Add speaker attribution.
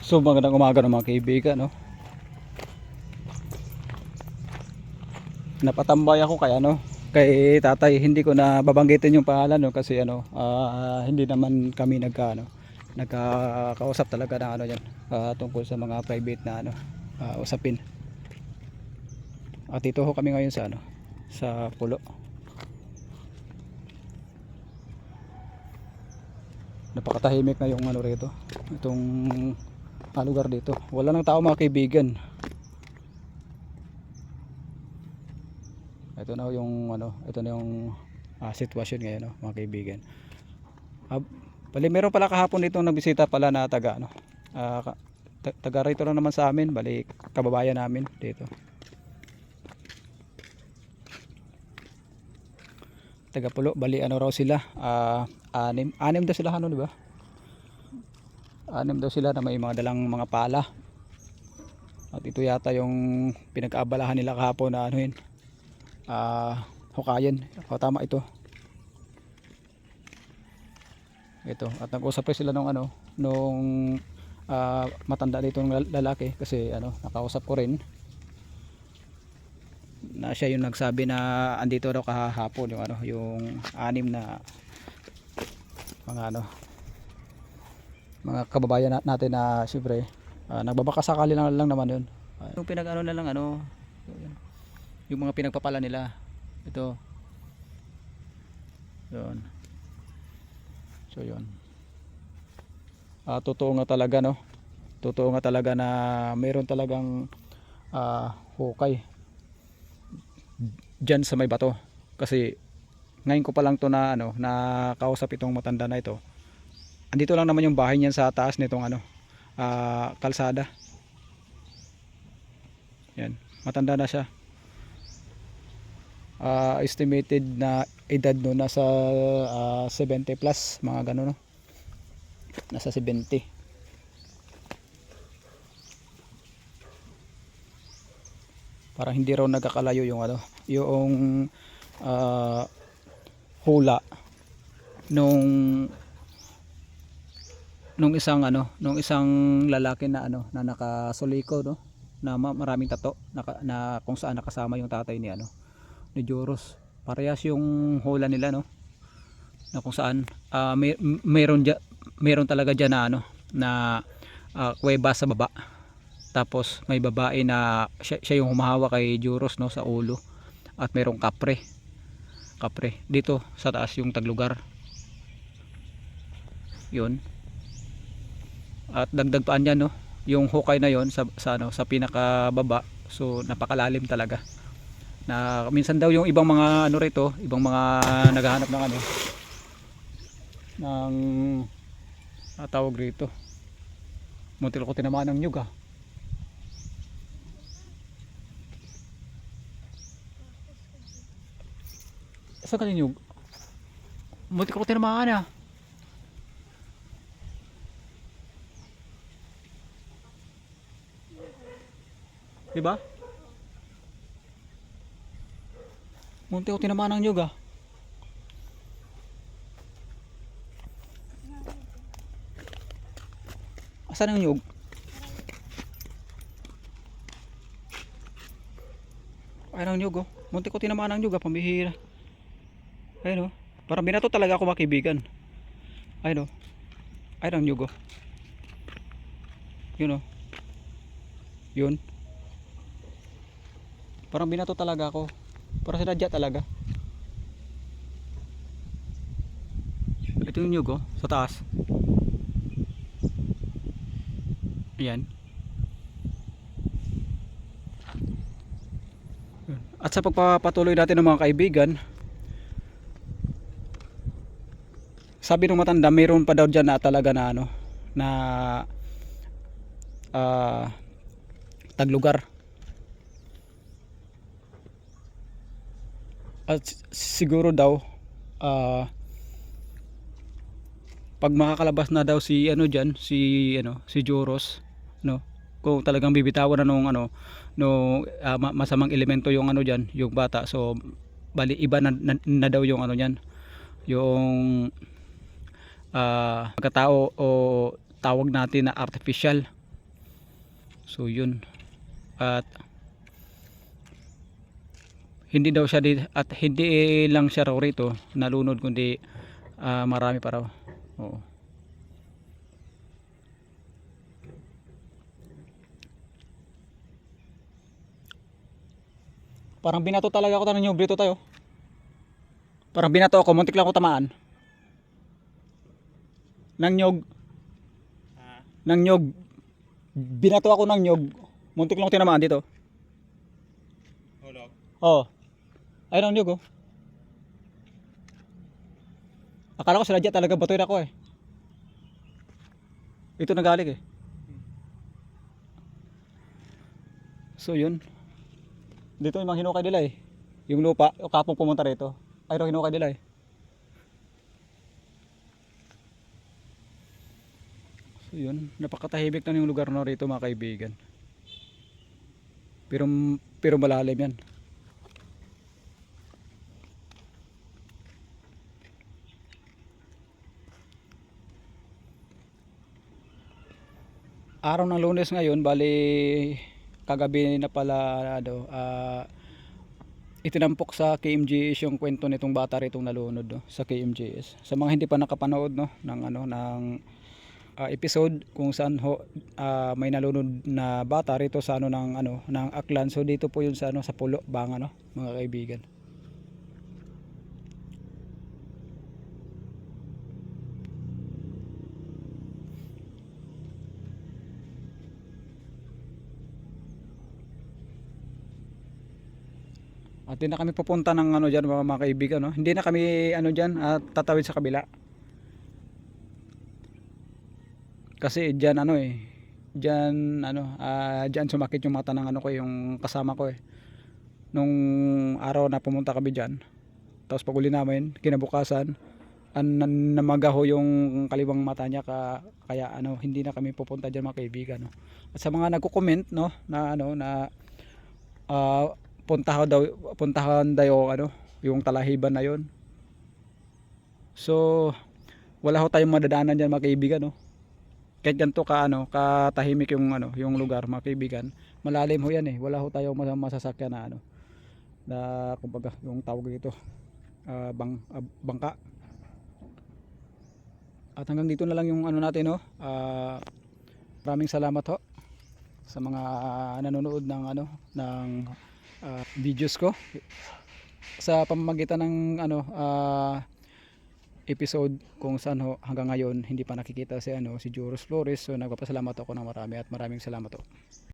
Speaker 1: So magandang umaga ng mga kaibigan, no? Napatambay ako kay kay tatay. Hindi ko na babanggitin yung pangalan, no, kasi hindi naman kami nagkakausap talaga ng yan, tungkol sa mga private na usapin. At dito ho kami ngayon sa sa pulo. Napakatahimik na yung rito. Itong lugar dito. Wala nang tao mga kaibigan. Ito na yung ito na yung sitwasyon ngayon, no, mga kaibigan. Bali meron pala kahapon dito nagbisita pala na taga taga rito lang naman sa amin, bali kababayan namin dito. Taga Pulo, bali raw sila, anim daw sila di ba? Anim daw sila na may mga dalang mga pala. At ito yata yung pinag-aabalahan nila kahapon na hukayin. O tama ito. Ito, at nag-usap sila nung matanda dito ng lalaki, kasi nakausap ko rin na siya yung nagsabi na andito daw kahapon yung anim na mga kababayan natin na siyempre nagbabakasakali lang naman yun. Yung pinag na lang yung mga pinagpapala nila. Ito. Yun. So yun. Totoo nga talaga, no. Totoo nga talaga na mayroon talagang hukay diyan sa may bato. Kasi ngayon ko pa lang to na kausap itong matanda na ito. Andito lang naman yung bahay niyan sa taas nitong kalsada. Yan, matanda na siya. Estimated na edad no nasa 70 plus, mga gano'n, no. Nasa 70. Parang hindi raw nagkakalayo yung yung hula nung isang lalaki na na nakasuliko, no, na maraming tato na kung saan nakasama yung tatay ni ni Joros. Parehas yung hula nila, no, na kung saan meron talaga diyan na kuweba sa baba. Tapos may babae na siya yung humahawak kay Joros, no, sa ulo, at merong kapre dito sa taas yung taglugar. Yun. At dagdag paan yan, no, yung hukay na yon sa pinakababa. So napakalalim talaga, na minsan daw yung ibang mga rito, ibang mga naghahanap ng ng tawag rito, muntik ko tinamaan ng nyug. Saan ka nyug? Muntik ko tinamaan. Diba? Munti ko tinamaan ng nyug. Asan ang nyug? Ayun ang nyug, oh. Munti ko tinamaan ng nyug, pambihira. Ayun, oh. Parang binato talaga ako, mga kaibigan. Ayun, oh. Ayun ang nyug, oh. Yun, oh. Yun. Parang binato talaga ako. Parang sinadya talaga. Ito yung nyug, oh, sa taas. Ayan. At sa pagpapatuloy natin ng mga kaibigan, sabi ng matanda, mayroon pa daw dyan na talaga na na taglugar. At siguro daw pag makakalabas na daw si diyan, si Joros, no, kung talagang bibitawan na nung masamang elemento yung diyan, yung bata. So bali iba na daw yung niyan, yung pagkatao o tawag natin na artificial So yun, at hindi daw siya at hindi lang siya raw rito nalunod, kundi marami pa raw. Oo. Parang binato talaga ako ng brito tayo. Parang binato ako, muntik lang ako tamaan. Nang nyog. Nang nyog. Binato ako ng nyog. Muntik lang ako tinamaan dito.
Speaker 2: Hulog.
Speaker 1: Oh. Ayun ang nyog oh. Akala ko sila talaga batoy ako eh. Ito nagaling eh. So yun. Dito yung mga hinukay nila eh. Yung lupa, yung kapong pumunta rito. Ay ro hinukay nila eh. So yun, napakatahimik na yung lugar na rito mga kaibigan. Pero malalim yan. Araw ng Lunes ngayon, bali kagabi na pala itinampok sa KMJS yung kwento nitong bata ritong nalunod no, sa KMJS. Sa mga hindi pa nakapanood no ng episode kung saan may nalunod na bata rito sa ng Aklan. So dito po yun sa sa Pulo, Banga no, mga kaibigan. At hindi na kami pupunta ng diyan mga kaibigan no. Hindi na kami diyan at tatawid sa kabila. Kasi diyan diyan sumakit yung mata ng ko yung kasama ko eh. Nung araw na pumunta kami diyan. Tapos pag uli namin kinabukasan namagaho yung kaliwang mata niya kaya hindi na kami pupunta diyan mga kaibigan no. At sa mga nagko-comment no na ah, puntahan daw yung Talahiban na yon. So wala ho tayong madadaanan diyan mga kaibigan no. Kahit ganito katahimik yung lugar mga kaibigan, malalim ho yan eh. Wala ho tayong masasakyan na na kumbaga yung tawag dito bangka. At hanggang dito na lang yung natin no. Maraming salamat ho sa mga nanonood ng ng videos ko sa pamamagitan ng episode kung saan hanggang ngayon hindi pa nakikita si si Joros Flores. So nagpapasalamat ako ng marami at maraming salamat ho.